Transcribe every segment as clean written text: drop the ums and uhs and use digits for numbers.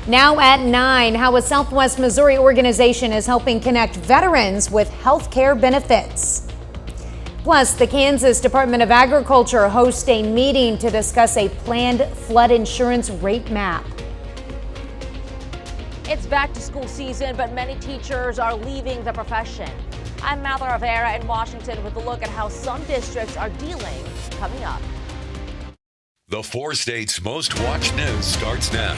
Now at 9, how a Southwest Missouri organization is helping connect veterans with health care benefits. Plus, the Kansas Department of Agriculture hosts a meeting to discuss a planned flood insurance rate map. It's back to school season, but many teachers are leaving the profession. I'm Mather Rivera in Washington with a look at how some districts are dealing coming up. The 4 states' most watched news starts now.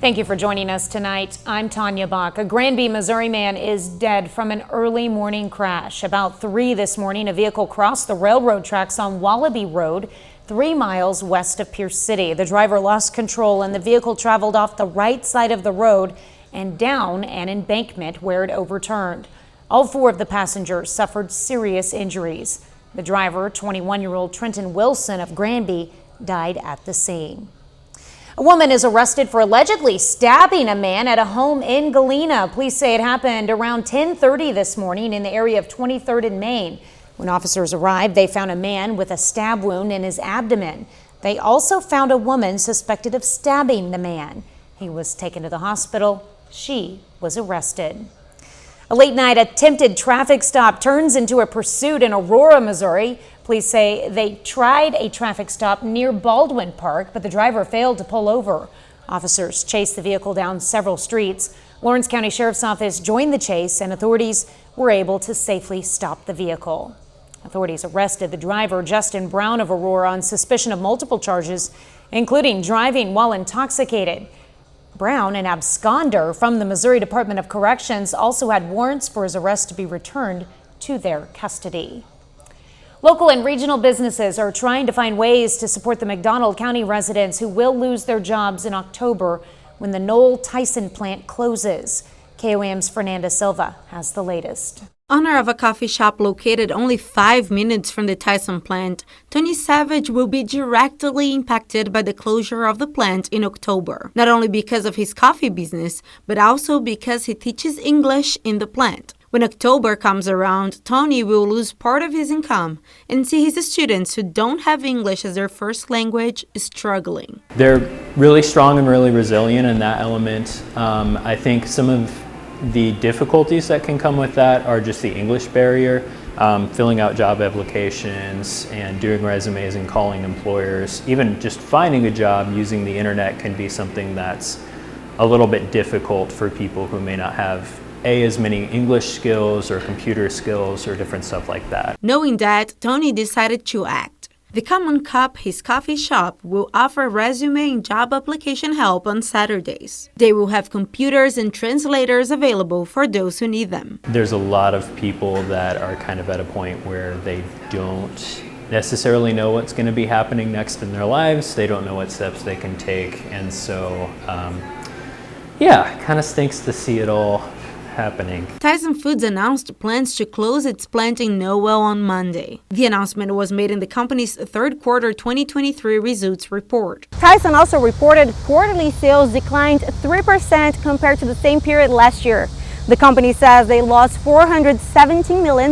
Thank you for joining us tonight. I'm Tanya Bach. A Granby, Missouri man is dead from an early morning crash. About 3 this morning, a vehicle crossed the railroad tracks on Wallaby Road, 3 miles west of Pierce City. The driver lost control and the vehicle traveled off the right side of the road and down an embankment where it overturned. All 4 of the passengers suffered serious injuries. The driver, 21-year-old Trenton Wilson of Granby, died at the scene. A woman is arrested for allegedly stabbing a man at a home in Galena. Police say it happened around 10:30 this morning in the area of 23rd and Main. When officers arrived, they found a man with a stab wound in his abdomen. They also found a woman suspected of stabbing the man. He was taken to the hospital. She was arrested. A late-night attempted traffic stop turns into a pursuit in Aurora, Missouri. Police say they tried a traffic stop near Baldwin Park, but the driver failed to pull over. Officers chased the vehicle down several streets. Lawrence County Sheriff's Office joined the chase, and authorities were able to safely stop the vehicle. Authorities arrested the driver, Justin Brown of Aurora, on suspicion of multiple charges, including driving while intoxicated. Brown, an absconder from the Missouri Department of Corrections, also had warrants for his arrest to be returned to their custody. Local and regional businesses are trying to find ways to support the McDonald County residents who will lose their jobs in October when the Knoll Tyson plant closes. KOAM's Fernanda Silva has the latest. Owner of a coffee shop located only 5 minutes from the Tyson plant, Tony Savage will be directly impacted by the closure of the plant in October, not only because of his coffee business, but also because he teaches English in the plant. When October comes around, Tony will lose part of his income and see his students who don't have English as their first language struggling. They're really strong and really resilient in that element. I think some of the difficulties that can come with that are just the English barrier, filling out job applications and doing resumes and calling employers. Even just finding a job using the internet can be something that's a little bit difficult for people who may not have as many English skills or computer skills or different stuff like that. Knowing that, Tony decided to act. The Common Cup, his coffee shop, will offer resume and job application help on Saturdays. They will have computers and translators available for those who need them. There's a lot of people that are kind of at a point where they don't necessarily know what's going to be happening next in their lives. They don't know what steps they can take. And so, it kind of stinks to see it all happening. Tyson Foods announced plans to close its plant in Noel on Monday. The announcement was made in the company's third quarter 2023 results report. Tyson also reported quarterly sales declined 3% compared to the same period last year. The company says they lost $417 million.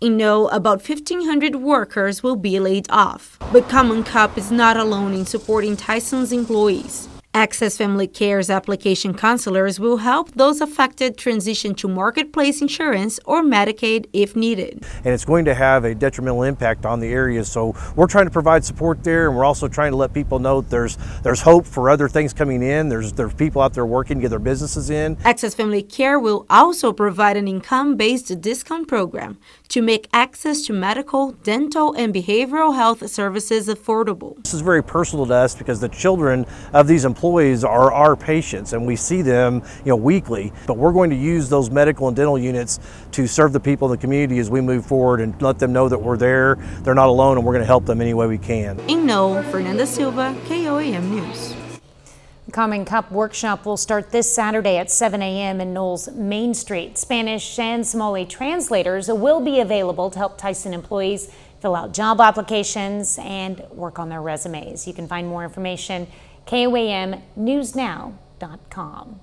In Noel, about 1,500 workers will be laid off. But Common Cup is not alone in supporting Tyson's employees. Access Family Care's application counselors will help those affected transition to marketplace insurance or Medicaid if needed. And it's going to have a detrimental impact on the area, so we're trying to provide support there, and we're also trying to let people know that there's hope for other things coming in. There's people out there working to get their businesses in. Access Family Care will also provide an income-based discount program to make access to medical, dental, and behavioral health services affordable. This is very personal to us because the children of these employees are our patients, and we see them, weekly. But we're going to use those medical and dental units to serve the people in the community as we move forward and let them know that we're there, they're not alone, and we're going to help them any way we can. In Noel, Fernanda Silva, KOAM News. The Common Cup workshop will start this Saturday at 7 a.m. in Knowles Main Street. Spanish and Somali translators will be available to help Tyson employees fill out job applications and work on their resumes. You can find more information KOAMnewsnow.com.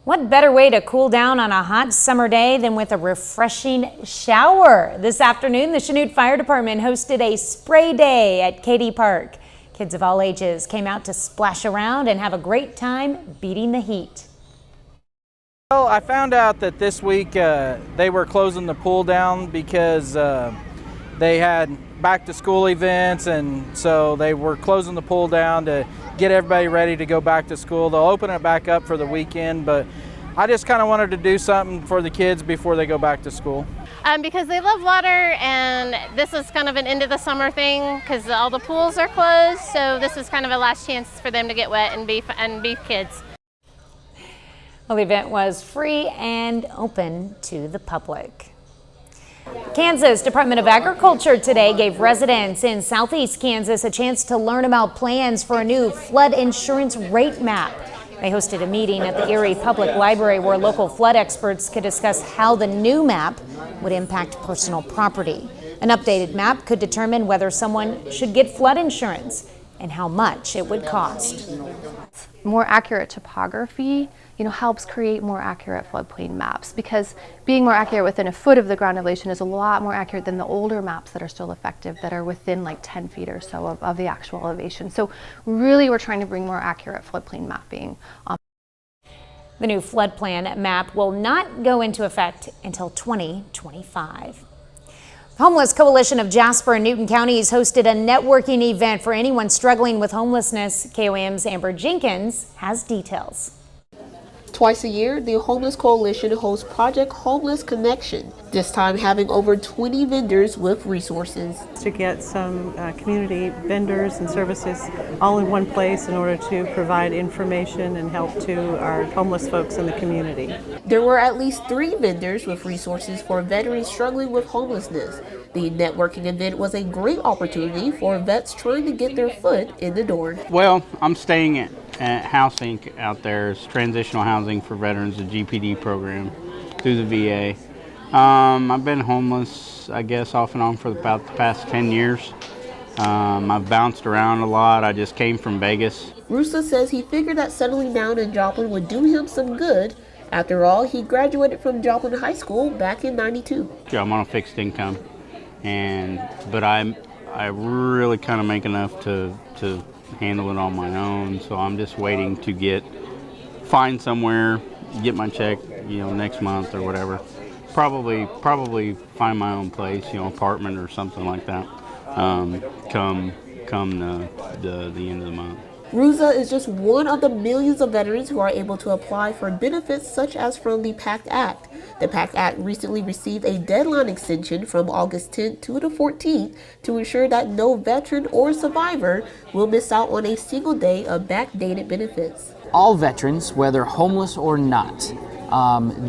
What better way to cool down on a hot summer day than with a refreshing shower? This afternoon, the Chanute Fire Department hosted a spray day at Katy Park. Kids of all ages came out to splash around and have a great time beating the heat. Well, I found out that this week they were closing the pool down because they had back to school events, and so they were closing the pool down to get everybody ready to go back to school. They'll open it back up for the weekend, but I just kind of wanted to do something for the kids before they go back to school. Because they love water, and this is kind of an end of the summer thing because all the pools are closed, so this is kind of a last chance for them to get wet and be kids. Well, the event was free and open to the public. Kansas Department of Agriculture today gave residents in southeast Kansas a chance to learn about plans for a new flood insurance rate map. They hosted a meeting at the Erie Public Library where local flood experts could discuss how the new map would impact personal property. An updated map could determine whether someone should get flood insurance and how much it would cost. More accurate topography, helps create more accurate floodplain maps, because being more accurate within a foot of the ground elevation is a lot more accurate than the older maps that are still effective, that are within like 10 feet or so of the actual elevation. So really we're trying to bring more accurate floodplain mapping. The new flood plan map will not go into effect until 2025. The Homeless Coalition of Jasper and Newton Counties hosted a networking event for anyone struggling with homelessness. KOAM's Amber Jenkins has details. Twice a year, the Homeless Coalition hosts Project Homeless Connection, this time having over 20 vendors with resources. To get some community vendors and services all in one place in order to provide information and help to our homeless folks in the community. There were at least 3 vendors with resources for veterans struggling with homelessness. The networking event was a great opportunity for vets trying to get their foot in the door. Well, I'm staying at House Inc. out there. It's transitional housing for veterans, the GPD program through the VA. I've been homeless, I guess, off and on for about the past 10 years. I've bounced around a lot. I just came from Vegas. Rusa says he figured that settling down in Joplin would do him some good. After all, he graduated from Joplin High School back in '92. I'm on a fixed income, but I really kind of make enough to handle it on my own, so I'm just waiting to find somewhere, get my check, next month or whatever. Probably find my own place, apartment or something like that. Come the end of the month. Ruza is just one of the millions of veterans who are able to apply for benefits such as from the PACT Act. The PACT Act recently received a deadline extension from August 10th to the 14th to ensure that no veteran or survivor will miss out on a single day of backdated benefits. All veterans, whether homeless or not,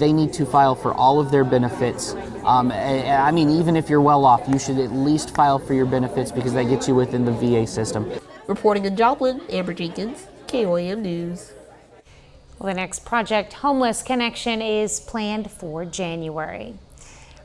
they need to file for all of their benefits. I mean, even if you're well off, you should at least file for your benefits because that gets you within the VA system. Reporting in Joplin, Amber Jenkins, KOAM News. Well, the next Project Homeless Connection is planned for January.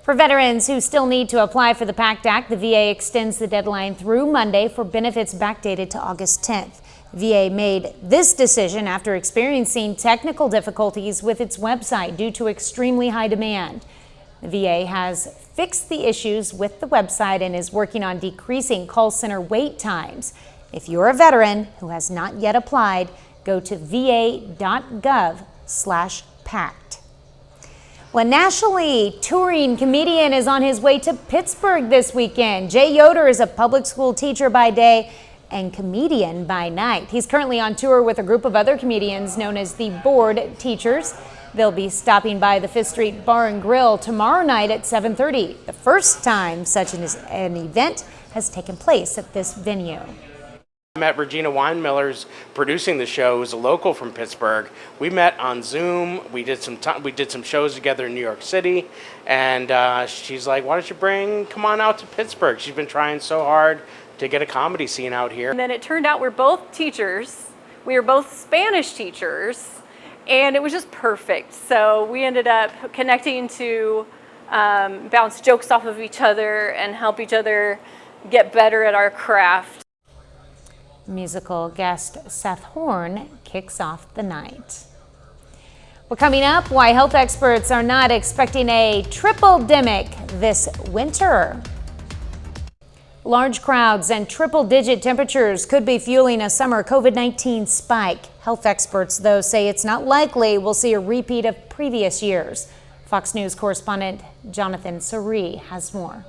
For veterans who still need to apply for the PACT Act, the VA extends the deadline through Monday for benefits backdated to August 10th. VA made this decision after experiencing technical difficulties with its website due to extremely high demand. The VA has fixed the issues with the website and is working on decreasing call center wait times. If you're a veteran who has not yet applied, go to va.gov/PACT. Well, a nationally touring comedian is on his way to Pittsburgh this weekend. Jay Yoder is a public school teacher by day and comedian by night. He's currently on tour with a group of other comedians known as the Bored Teachers. They'll be stopping by the Fifth Street Bar and Grill tomorrow night at 7:30. The first time such an event has taken place at this venue. I met Regina Weinmiller's producing the show, who's a local from Pittsburgh. We met on Zoom. We did some shows together in New York City, and she's like, "Why don't you come on out to Pittsburgh?" She's been trying so hard to get a comedy scene out here. And then it turned out we're both teachers. We were both Spanish teachers, and it was just perfect. So we ended up connecting to bounce jokes off of each other and help each other get better at our craft. Musical guest Seth Horn kicks off the night. Well, coming up, why health experts are not expecting a triple-demic this winter. Large crowds and triple-digit temperatures could be fueling a summer COVID-19 spike. Health experts, though, say it's not likely we'll see a repeat of previous years. Fox News correspondent Jonathan Sari has more.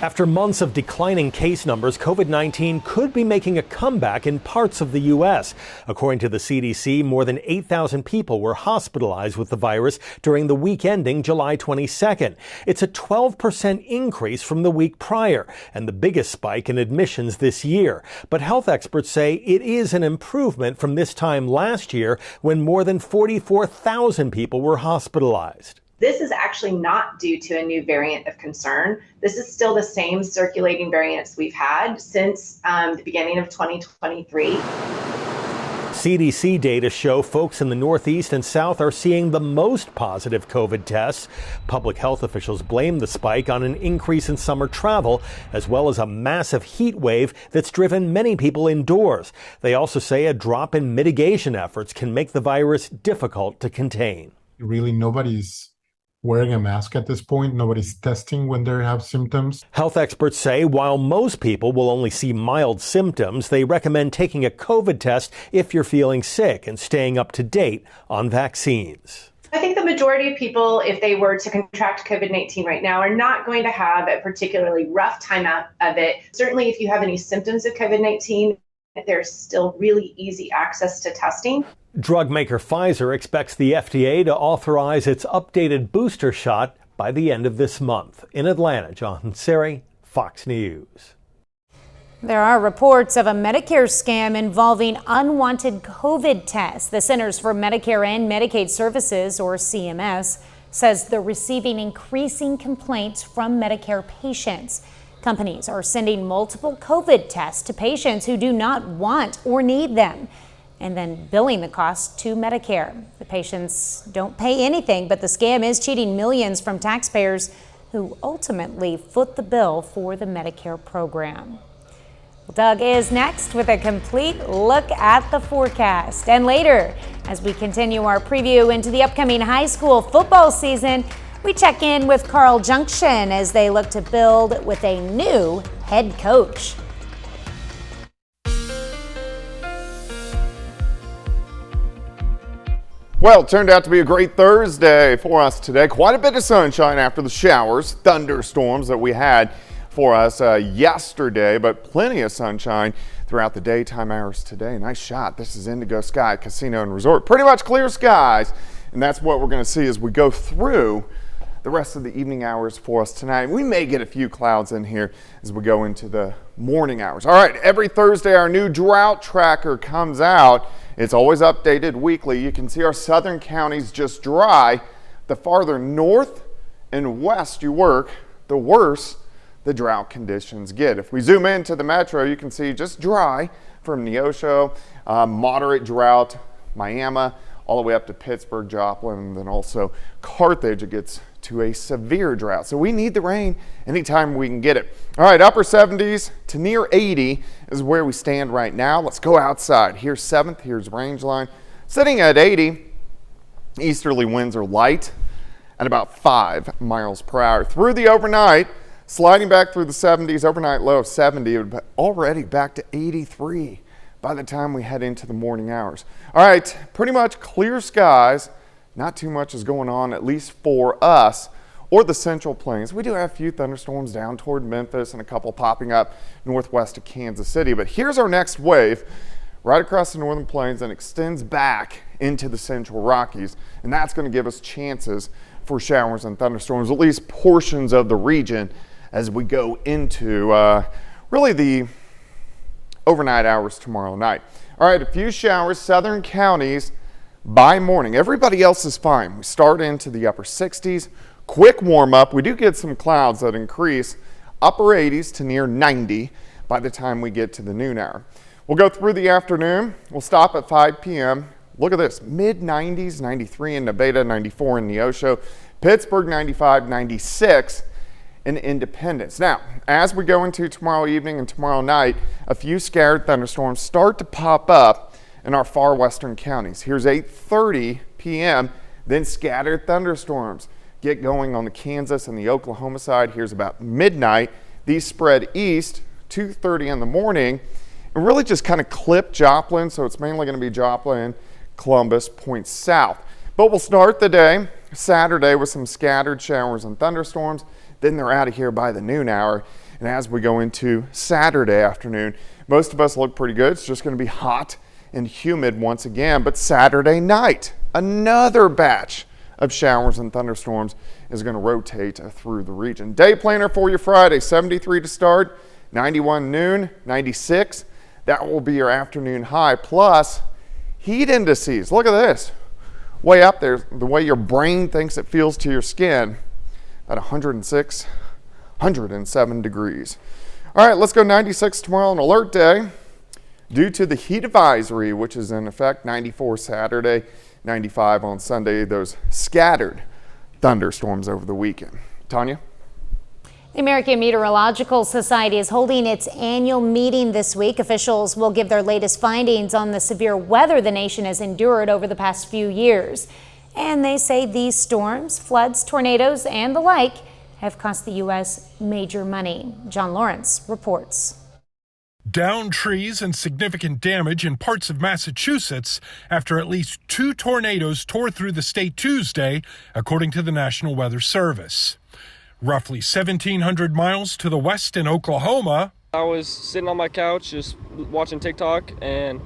After months of declining case numbers, COVID-19 could be making a comeback in parts of the U.S. According to the CDC, more than 8,000 people were hospitalized with the virus during the week ending July 22nd. It's a 12% increase from the week prior and the biggest spike in admissions this year. But health experts say it is an improvement from this time last year when more than 44,000 people were hospitalized. This is actually not due to a new variant of concern. This is still the same circulating variants we've had since the beginning of 2023. CDC data show folks in the Northeast and South are seeing the most positive COVID tests. Public health officials blame the spike on an increase in summer travel, as well as a massive heat wave that's driven many people indoors. They also say a drop in mitigation efforts can make the virus difficult to contain. Really, nobody's wearing a mask at this point. Nobody's testing when they have symptoms. Health experts say while most people will only see mild symptoms, they recommend taking a COVID test if you're feeling sick and staying up to date on vaccines. I think the majority of people, if they were to contract COVID-19 right now, are not going to have a particularly rough time out of it. Certainly, if you have any symptoms of COVID-19, there's still really easy access to testing. Drug maker Pfizer expects the FDA to authorize its updated booster shot by the end of this month. In Atlanta, Jonathan Sari, Fox News. There are reports of a Medicare scam involving unwanted COVID tests. The Centers for Medicare and Medicaid Services, or CMS, says they're receiving increasing complaints from Medicare patients. Companies are sending multiple COVID tests to patients who do not want or need them, and then billing the cost to Medicare. The patients don't pay anything, but the scam is cheating millions from taxpayers who ultimately foot the bill for the Medicare program. Well, Doug is next with a complete look at the forecast. And later, as we continue our preview into the upcoming high school football season, we check in with Carl Junction as they look to build with a new head coach. Well, it turned out to be a great Thursday for us today. Quite a bit of sunshine after the showers, thunderstorms that we had for us yesterday, but plenty of sunshine throughout the daytime hours today. Nice shot. This is Indigo Sky Casino and Resort. Pretty much clear skies, and that's what we're going to see as we go through the rest of the evening hours for us tonight. We may get a few clouds in here as we go into the morning hours. All right, every Thursday our new drought tracker comes out. It's always updated weekly. You can see our southern counties just dry. The farther north and west you work, the worse the drought conditions get. If we zoom into the metro, you can see just dry from Neosho, moderate drought, Miami, all the way up to Pittsburgh, Joplin, and then also Carthage. It gets to a severe drought. So we need the rain anytime we can get it. All right, upper 70s to near 80 is where we stand right now. Let's go outside. Here's 7th, here's range line. Sitting at 80, easterly winds are light at about 5 miles per hour. Through the overnight, sliding back through the 70s, overnight low of 70, it would be already back to 83 by the time we head into the morning hours. All right, pretty much clear skies. Not too much is going on, at least for us or the Central Plains. We do have a few thunderstorms down toward Memphis and a couple popping up northwest of Kansas City. But here's our next wave right across the northern plains and extends back into the Central Rockies. And that's going to give us chances for showers and thunderstorms, at least portions of the region as we go into really the overnight hours tomorrow night. All right, a few showers, southern counties by morning. Everybody else is fine. We start into the upper 60s. Quick warm up. We do get some clouds that increase upper 80s to near 90 by the time we get to the noon hour. We'll go through the afternoon. We'll stop at 5 p.m. Look at this, mid 90s, 93 in Nevada, 94 in Neosho, Pittsburgh 95, 96 in Independence. Now, as we go into tomorrow evening and tomorrow night, a few scattered thunderstorms start to pop up in our far western counties. Here's 8:30 p.m., then scattered thunderstorms get going on the Kansas and the Oklahoma side. Here's about midnight. These spread east, 2:30 in the morning, and really just kind of clip Joplin. So it's mainly going to be Joplin, Columbus, points south. But we'll start the day Saturday with some scattered showers and thunderstorms. Then they're out of here by the noon hour. And as we go into Saturday afternoon, most of us look pretty good. It's just going to be hot and humid once again. But Saturday night, another batch of showers and thunderstorms is going to rotate through the region. Day planner for your Friday, 73 to start, 91 noon, 96. That will be your afternoon high, plus heat indices. Look at this. Way up there, the way your brain thinks it feels to your skin, at 106, 107 degrees. All right, let's go 96 tomorrow on alert day. Due to the heat advisory, which is in effect, 94 Saturday, 95 on Sunday, those scattered thunderstorms over the weekend. Tanya? The American Meteorological Society is holding its annual meeting this week. Officials will give their latest findings on the severe weather the nation has endured over the past few years. And they say these storms, floods, tornadoes, and the like have cost the U.S. major money. John Lawrence reports. Downed trees and significant damage in parts of Massachusetts after at least 2 tornadoes tore through the state Tuesday, according to the National Weather Service. Roughly 1,700 miles to the west in Oklahoma. I was sitting on my couch just watching TikTok, and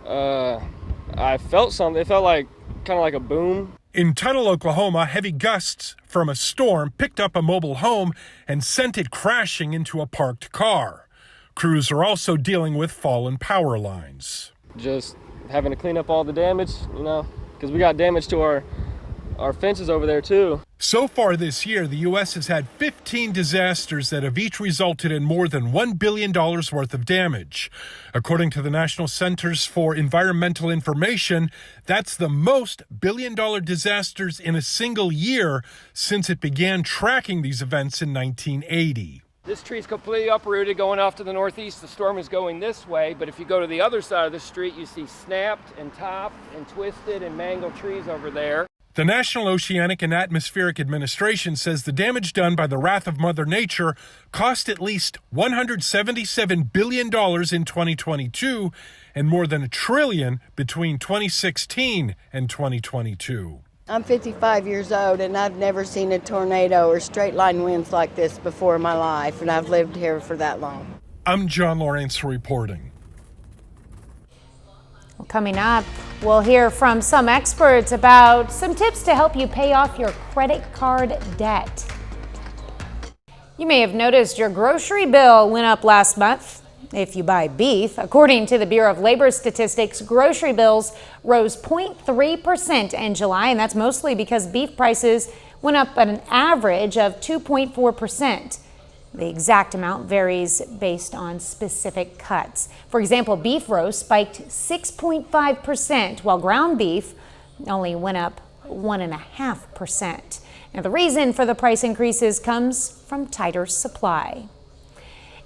I felt something. It felt like kind of like a boom. In Tuttle, Oklahoma, heavy gusts from a storm picked up a mobile home and sent it crashing into a parked car. Crews are also dealing with fallen power lines. Just having to clean up all the damage, because we got damage to our fences over there too. So far this year, the U.S. has had 15 disasters that have each resulted in more than $1 billion worth of damage. According to the National Centers for Environmental Information, that's the most billion-dollar disasters in a single year since it began tracking these events in 1980. This tree's completely uprooted going off to the northeast. The storm is going this way, but if you go to the other side of the street, you see snapped and topped and twisted and mangled trees over there. The National Oceanic and Atmospheric Administration says the damage done by the wrath of Mother Nature cost at least $177 billion in 2022 and more than $1 trillion between 2016 and 2022. I'm 55 years old and I've never seen a tornado or straight line winds like this before in my life, and I've lived here for that long. I'm John Lawrence reporting. Coming up, we'll hear from some experts about some tips to help you pay off your credit card debt. You may have noticed your grocery bill went up last month if you buy beef. According to the Bureau of Labor Statistics, grocery bills rose 0.3% in July, and that's mostly because beef prices went up at an average of 2.4%. The exact amount varies based on specific cuts. For example, beef roast spiked 6.5%, while ground beef only went up 1.5%. Now, the reason for the price increases comes from tighter supply.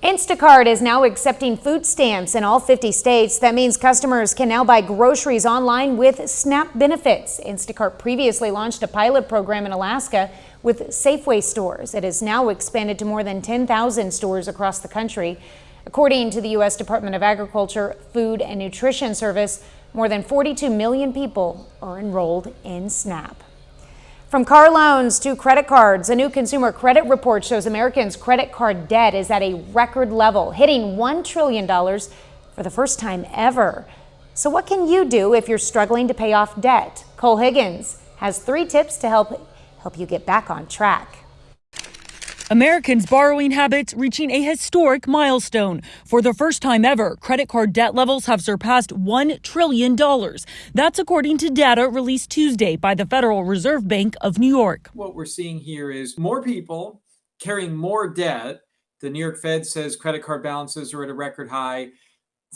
Instacart is now accepting food stamps in all 50 states. That means customers can now buy groceries online with SNAP benefits. Instacart previously launched a pilot program in Alaska with Safeway stores. It has now expanded to more than 10,000 stores across the country. According to the U.S. Department of Agriculture, Food and Nutrition Service, more than 42 million people are enrolled in SNAP. From car loans to credit cards, a new consumer credit report shows Americans' credit card debt is at a record level, hitting $1 trillion for the first time ever. So what can you do if you're struggling to pay off debt? Cole Higgins has 3 tips to help you get back on track. Americans' borrowing habits reaching a historic milestone. For the first time ever, credit card debt levels have surpassed $1 trillion. That's according to data released Tuesday by the Federal Reserve Bank of New York. What we're seeing here is more people carrying more debt. The New York Fed says credit card balances are at a record high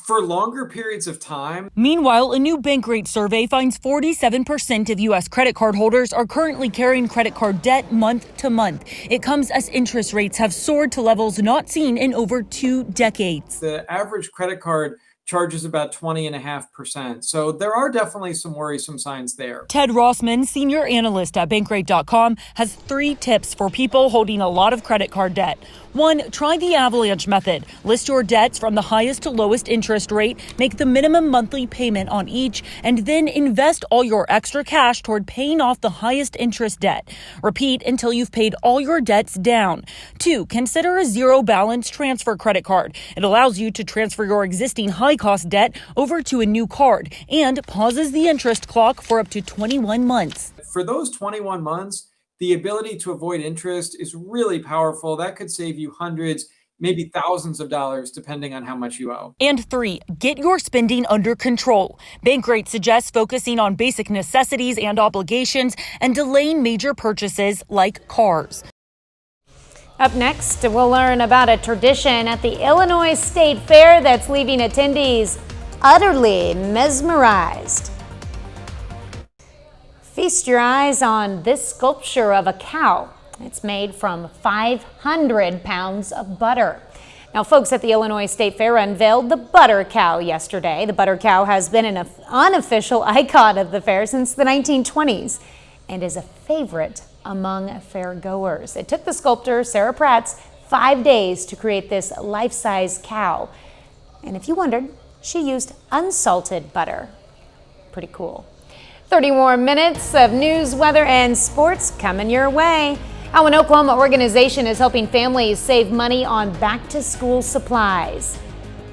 for longer periods of time. Meanwhile, a new bank rate survey finds 47% of U.S. credit card holders are currently carrying credit card debt month to month. It comes as interest rates have soared to levels not seen in over 2 decades. The average credit card charges about 20.5%. So there are definitely some worrisome signs there. Ted Rossman, senior analyst at Bankrate.com, has 3 tips for people holding a lot of credit card debt. 1, try the AVALANCHE method. List your debts from the highest to lowest interest rate, make the minimum monthly payment on each, and then invest all your extra cash toward paying off the highest interest debt. Repeat until you've paid all your debts down. 2, consider a zero balance transfer credit card. It allows you to transfer your existing high-cost debt over to a new card and pauses the interest clock for up to 21 months. For those 21 months, the ability to avoid interest is really powerful. That could save you hundreds, maybe thousands of dollars, depending on how much you owe. And 3, get your spending under control. Bankrate suggests focusing on basic necessities and obligations and delaying major purchases like cars. Up next, we'll learn about a tradition at the Illinois State Fair that's leaving attendees utterly mesmerized. Feast your eyes on this sculpture of a cow. It's made from 500 pounds of butter. Now, folks at the Illinois State Fair unveiled the butter cow yesterday. The butter cow has been an unofficial icon of the fair since the 1920s and is a favorite among fair goers. It took the sculptor, Sarah Pratt's, 5 days to create this life-size cow. And if you wondered, she used unsalted butter. Pretty cool. 30 more minutes of news, weather, and sports coming your way. How an Oklahoma organization is helping families save money on back-to-school supplies.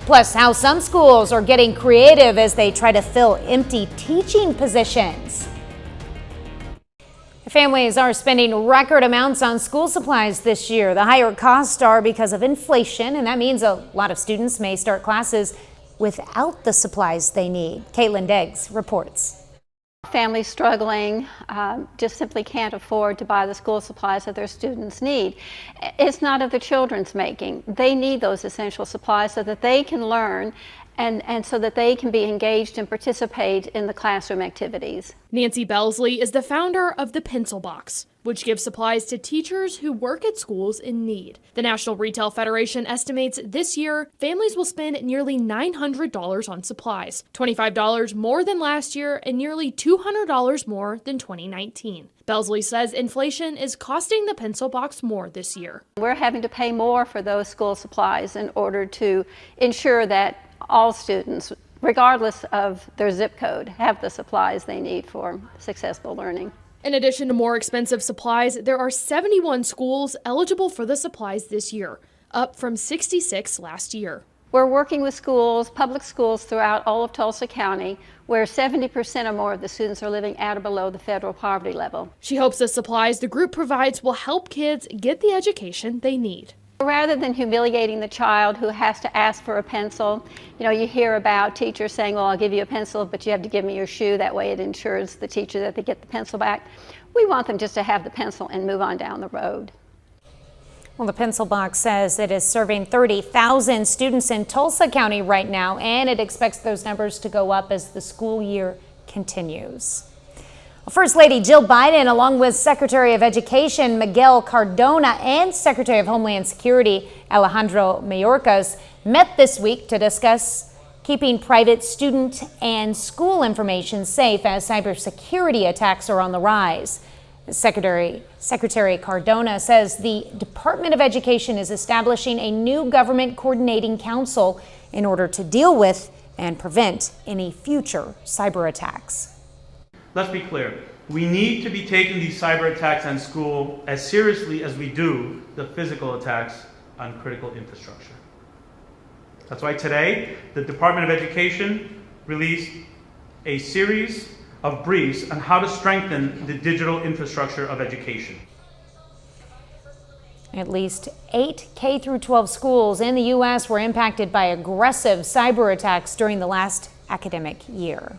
Plus, how some schools are getting creative as they try to fill empty teaching positions. Families are spending record amounts on school supplies this year. The higher costs are because of inflation, and that means a lot of students may start classes without the supplies they need. Caitlin Deggs reports. Families struggling just simply can't afford to buy the school supplies that their students need. It's not of the children's making. They need those essential supplies so that they can learn and so that they can be engaged and participate in the classroom activities. Nancy Belsley is the founder of the Pencil Box, which gives supplies to teachers who work at schools in need. The National Retail Federation estimates this year families will spend nearly $900 on supplies, $25 more than last year and nearly $200 more than 2019. Belsley says inflation is costing the Pencil Box more this year. We're having to pay more for those school supplies in order to ensure that all students, regardless of their zip code, have the supplies they need for successful learning. In addition to more expensive supplies, there are 71 schools eligible for the supplies this year, up from 66 last year. We're working with schools, public schools throughout all of Tulsa County, where 70% or more of the students are living at or below the federal poverty level. She hopes the supplies the group provides will help kids get the education they need. Rather than humiliating the child who has to ask for a pencil, you hear about teachers saying, well, I'll give you a pencil, but you have to give me your shoe. That way it ensures the teacher that they get the pencil back. We want them just to have the pencil and move on down the road. Well, the Pencil Box says it is serving 30,000 students in Tulsa County right now, and it expects those numbers to go up as the school year continues. First Lady Jill Biden, along with Secretary of Education Miguel Cardona and Secretary of Homeland Security Alejandro Mayorkas, met this week to discuss keeping private student and school information safe as cybersecurity attacks are on the rise. Secretary Cardona says the Department of Education is establishing a new government coordinating council in order to deal with and prevent any future cyber attacks. Let's be clear. We need to be taking these cyber attacks on school as seriously as we do the physical attacks on critical infrastructure. That's why today, the Department of Education released a series of briefs on how to strengthen the digital infrastructure of education. At least 8 K-12 schools in the U.S. were impacted by aggressive cyber attacks during the last academic year.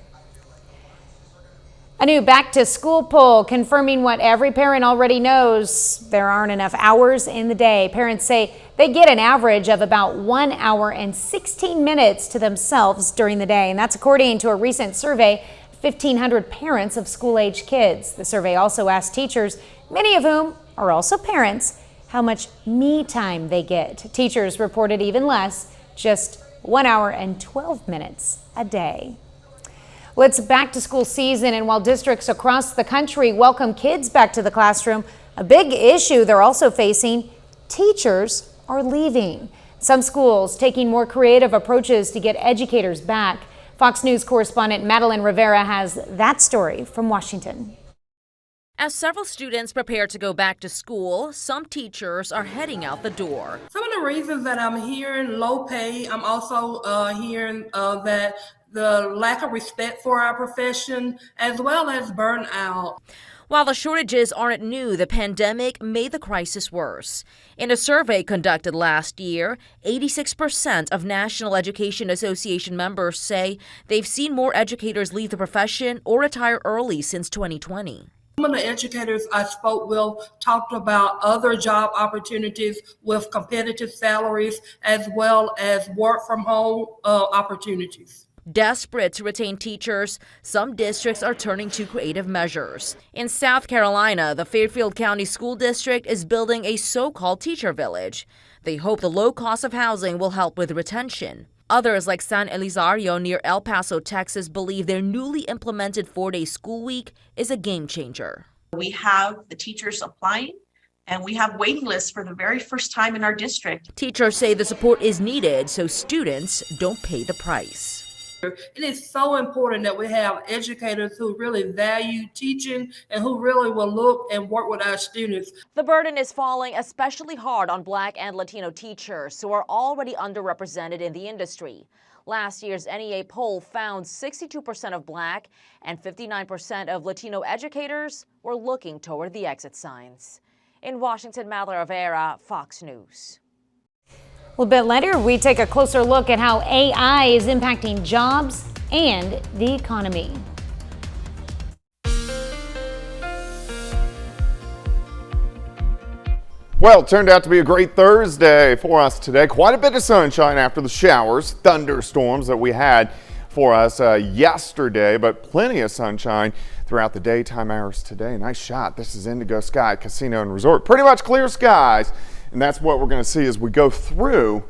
A new back-to-school poll confirming what every parent already knows: there aren't enough hours in the day. Parents say they get an average of about 1 hour and 16 minutes to themselves during the day, and that's according to a recent survey of 1,500 parents of school-age kids. The survey also asked teachers, many of whom are also parents, how much me time they get. Teachers reported even less, just 1 hour and 12 minutes a day. Well, it's back to school season, and while districts across the country welcome kids back to the classroom, a big issue they're also facing: teachers are leaving. Some schools taking more creative approaches to get educators back. Fox News correspondent Madeline Rivera has that story from Washington. As several students prepare to go back to school, some teachers are heading out the door. Some of the reasons that I'm hearing low pay, I'm also hearing that the lack of respect for our profession, as well as burnout. While the shortages aren't new, the pandemic made the crisis worse. In a survey conducted last year, 86% of National Education Association members say they've seen more educators leave the profession or retire early since 2020. Some of the educators I spoke with talked about other job opportunities with competitive salaries, as well as work from home opportunities. Desperate to retain teachers, some districts are turning to creative measures. In South Carolina, the Fairfield County School District is building a so-called teacher village. They hope the low cost of housing will help with retention. Others, like San Elizario near El Paso, Texas, believe their newly implemented 4-day school week is a game changer. We have the teachers applying, and we have waiting lists for the very first time in our district. Teachers say the support is needed so students don't pay the price. It is so important that we have educators who really value teaching and who really will look and work with our students. The burden is falling especially hard on Black and Latino teachers who are already underrepresented in the industry. Last year's NEA poll found 62% of Black and 59% of Latino educators were looking toward the exit signs. In Washington, Madeline Rivera, Fox News. A little bit later, we take a closer look at how AI is impacting jobs and the economy. Well, it turned out to be a great Thursday for us today. Quite a bit of sunshine after the showers, thunderstorms that we had for us yesterday, but plenty of sunshine throughout the daytime hours today. Nice shot. This is Indigo Sky Casino and Resort. Pretty much clear skies. And that's what we're going to see as we go through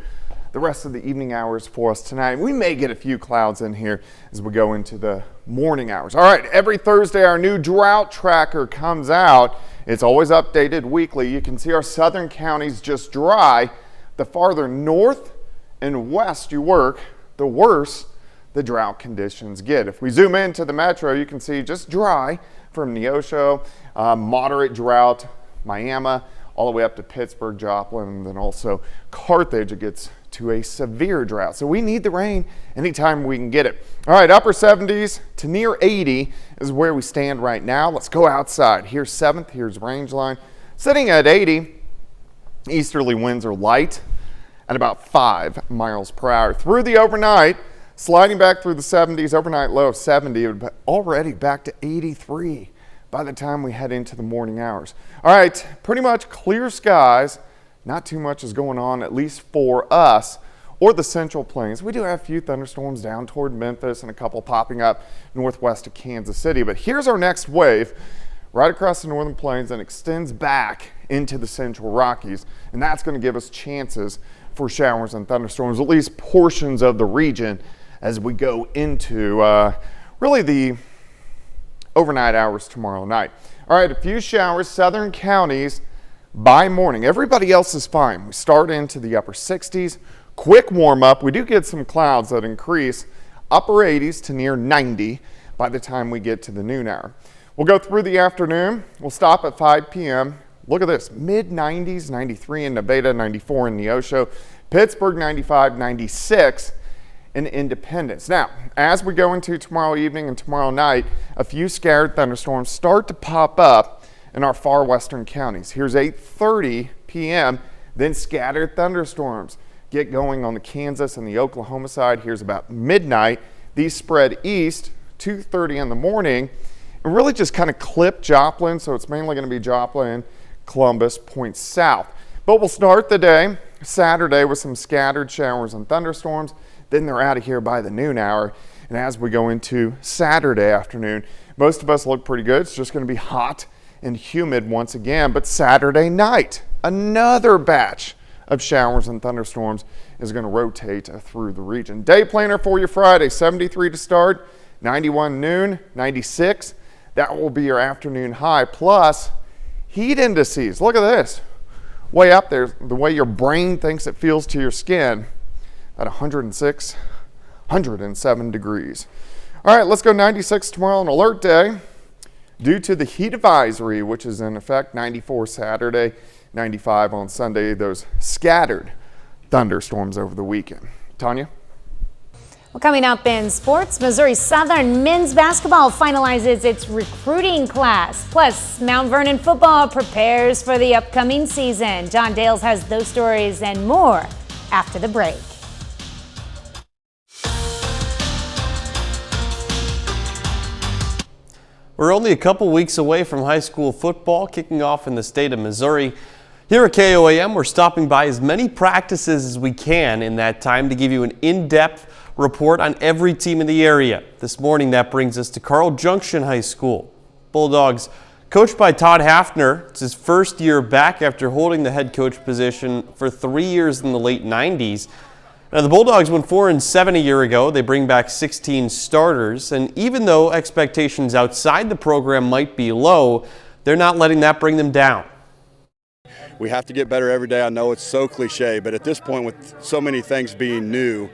the rest of the evening hours for us tonight. We may get a few clouds in here as we go into the morning hours. All right, every Thursday our new drought tracker comes out. It's always updated weekly. You can see our southern counties just dry. The farther north and west you work, the worse the drought conditions get. If we zoom into the metro, you can see just dry from Neosho, moderate drought, Miami, all the way up to Pittsburgh, Joplin, and then also Carthage. It gets to a severe drought. So we need the rain anytime we can get it. All right, upper 70s to near 80 is where we stand right now. Let's go outside. Here's 7th, here's range line. Sitting at 80, easterly winds are light at about 5 miles per hour. Through the overnight, sliding back through the 70s, overnight low of 70, but already back to 83. By the time we head into the morning hours. All right, pretty much clear skies. Not too much is going on, at least for us or the Central Plains. We do have a few thunderstorms down toward Memphis and a couple popping up northwest of Kansas City. But here's our next wave right across the northern plains and extends back into the Central Rockies. And that's going to give us chances for showers and thunderstorms, at least portions of the region as we go into really the overnight hours tomorrow night. All right, a few showers, southern counties by morning. Everybody else is fine. We start into the upper 60s. Quick warm up. We do get some clouds that increase upper 80s to near 90 by the time we get to the noon hour. We'll go through the afternoon. We'll stop at 5 p.m. Look at this, mid 90s, 93 in Nevada, 94 in Neosho, Pittsburgh 95, 96 in Independence. Now, as we go into tomorrow evening and tomorrow night, a few scattered thunderstorms start to pop up in our far western counties. Here's 8:30 p.m., then scattered thunderstorms get going on the Kansas and the Oklahoma side. Here's about midnight. These spread east, 2:30 in the morning, and really just kind of clip Joplin, so it's mainly going to be Joplin, Columbus, points south. But we'll start the day Saturday with some scattered showers and thunderstorms. Then they're out of here by the noon hour. And as we go into Saturday afternoon, most of us look pretty good. It's just going to be hot and humid once again. But Saturday night, another batch of showers and thunderstorms is going to rotate through the region. Day planner for you Friday, 73 to start, 91 noon, 96. That will be your afternoon high, plus heat indices. Look at this. Way up there, the way your brain thinks it feels to your skin, at 106, 107 degrees. All right, let's go 96 tomorrow on alert day. Due to the heat advisory, which is in effect 94 Saturday, 95 on Sunday, those scattered thunderstorms over the weekend. Tanya? Well, coming up in sports, Missouri Southern men's basketball finalizes its recruiting class. Plus, Mount Vernon football prepares for the upcoming season. John Dales has those stories and more after the break. We're only a couple weeks away from high school football kicking off in the state of Missouri. Here at KOAM, we're stopping by as many practices as we can in that time to give you an in-depth report on every team in the area. This morning, that brings us to Carl Junction High School. Bulldogs, coached by Todd Hafner, it's his first year back after holding the head coach position for 3 years in the late 90s. Now, the Bulldogs went 4-7 a year ago. They bring back 16 starters, and even though expectations outside the program might be low, they're not letting that bring them down. We have to get better every day. I know it's so cliche, but at this point, with so many things being new,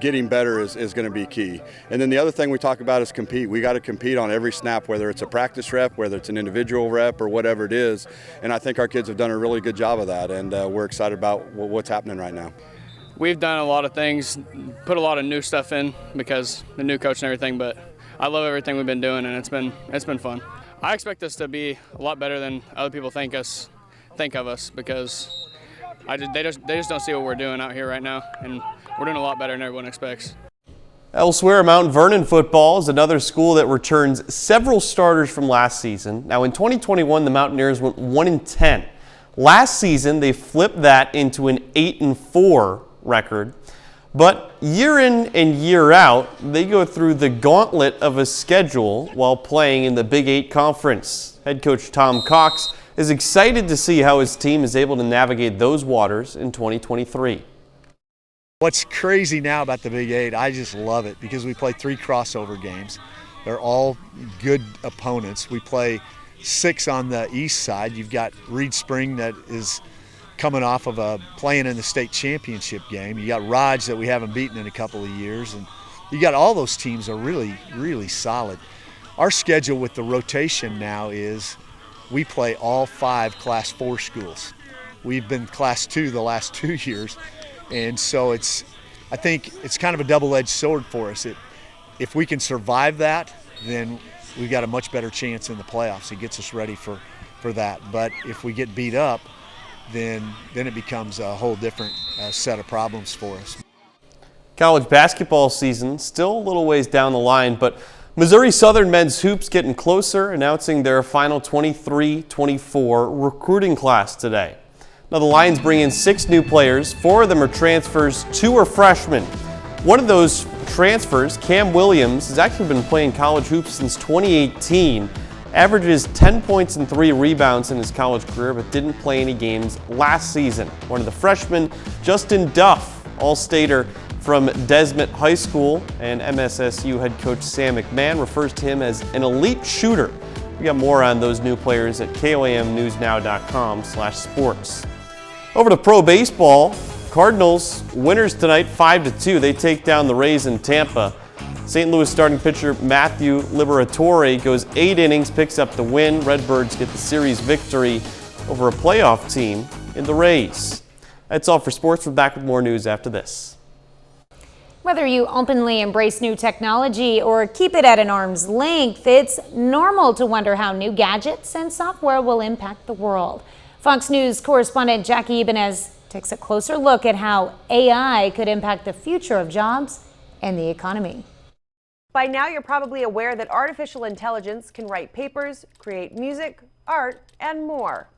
getting better is going to be key. And then the other thing we talk about is compete. We got to compete on every snap, whether it's a practice rep, whether it's an individual rep, or whatever it is. And I think our kids have done a really good job of that, and we're excited about what's happening right now. We've done a lot of things, put a lot of new stuff in because the new coach and everything, but I love everything we've been doing, and it's been fun. I expect us to be a lot better than other people think of us because they just don't see what we're doing out here right now, and we're doing a lot better than everyone expects. Elsewhere, Mount Vernon football is another school that returns several starters from last season. Now, in 2021, the Mountaineers went 1-10. Last season, they flipped that into an 8-4 record. But year in and year out, they go through the gauntlet of a schedule while playing in the Big 8 Conference. Head coach Tom Cox is excited to see how his team is able to navigate those waters in 2023. What's crazy now about the Big 8, I just love it because we play 3 crossover games. They're all good opponents. We play 6 on the east side. You've got Reed Spring that is coming off of playing in the state championship game. You got Raj that we haven't beaten in a couple of years, and you got all those teams are really, really solid. Our schedule with the rotation now is we play all 5 Class 4 schools. We've been Class 2 the last 2 years, and so I think it's kind of a double-edged sword for us. If we can survive that, then we've got a much better chance in the playoffs. It gets us ready for that. But if we get beat up, then it becomes a whole different set of problems for us. College basketball season still a little ways down the line, but Missouri Southern men's hoops getting closer, announcing their final 23-24 recruiting class today. Now the Lions bring in 6 new players. 4 of them are transfers, 2 are freshmen. One of those transfers, Cam Williams, has actually been playing college hoops since 2018. Averages 10 points and 3 rebounds in his college career, but didn't play any games last season. One of the freshmen, Justin Duff, All-Stater from Desmet High School, and MSSU head coach Sam McMahon refers to him as an elite shooter. We got more on those new players at KOAMnewsnow.com/sports. Over to pro baseball. Cardinals winners tonight 5-2. They take down the Rays in Tampa. St. Louis starting pitcher Matthew Liberatore goes 8 innings, picks up the win. Redbirds get the series victory over a playoff team in the Rays. That's all for sports. We're back with more news after this. Whether you openly embrace new technology or keep it at an arm's length, it's normal to wonder how new gadgets and software will impact the world. Fox News correspondent Jackie Ibanez takes a closer look at how AI could impact the future of jobs and the economy. By now, you're probably aware that artificial intelligence can write papers, create music, art, and more.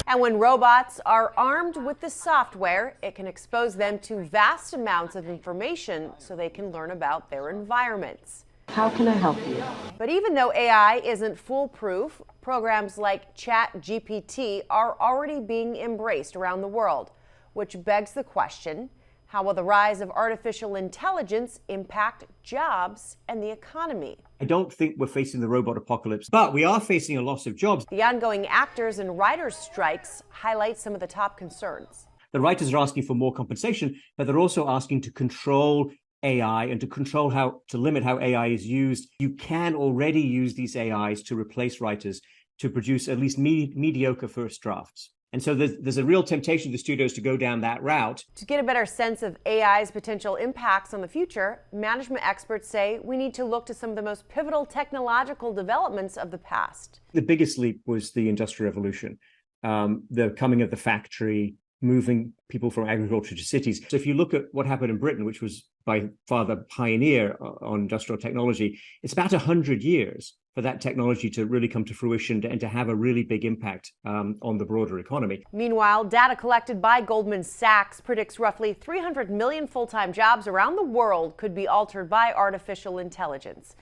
And when robots are armed with the software, it can expose them to vast amounts of information so they can learn about their environments. How can I help you? But even though AI isn't foolproof, programs like ChatGPT are already being embraced around the world, which begs the question, how will the rise of artificial intelligence impact jobs and the economy? I don't think we're facing the robot apocalypse, but we are facing a loss of jobs. The ongoing actors and writers' strikes highlight some of the top concerns. The writers are asking for more compensation, but they're also asking to control AI and to control to limit how AI is used. You can already use these AIs to replace writers, to produce at least mediocre first drafts. And so there's a real temptation to studios to go down that route. To get a better sense of AI's potential impacts on the future, management experts say we need to look to some of the most pivotal technological developments of the past. The biggest leap was the Industrial Revolution, the coming of the factory, moving people from agriculture to cities. So if you look at what happened in Britain, which was by far the pioneer on industrial technology, it's about 100 years for that technology to really come to fruition and to have a really big impact on the broader economy. Meanwhile, data collected by Goldman Sachs predicts roughly 300 million full-time jobs around the world could be altered by artificial intelligence,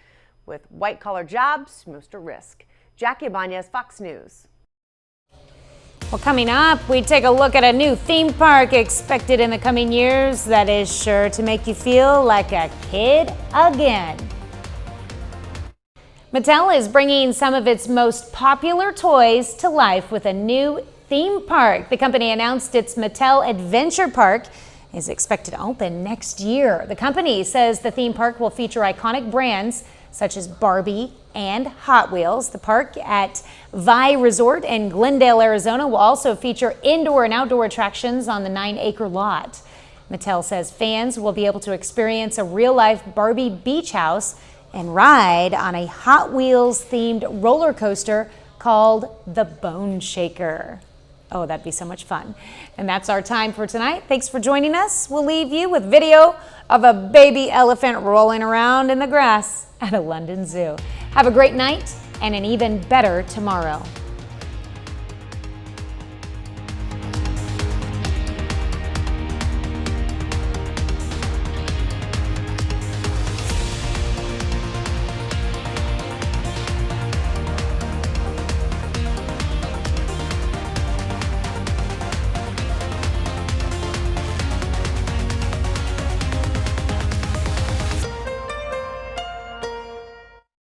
with white-collar jobs most at risk. Jackie Ibanez, Fox News. Well, coming up, we take a look at a new theme park expected in the coming years that is sure to make you feel like a kid again. Mattel is bringing some of its most popular toys to life with a new theme park. The company announced its Mattel Adventure Park is expected to open next year. The company says the theme park will feature iconic brands such as Barbie and Hot Wheels. The park at Vi Resort in Glendale, Arizona will also feature indoor and outdoor attractions on the 9-acre lot. Mattel says fans will be able to experience a real-life Barbie beach house and ride on a Hot Wheels themed roller coaster called the Bone Shaker. Oh, that'd be so much fun. And that's our time for tonight. Thanks for joining us. We'll leave you with video of a baby elephant rolling around in the grass at a London zoo. Have a great night and an even better tomorrow.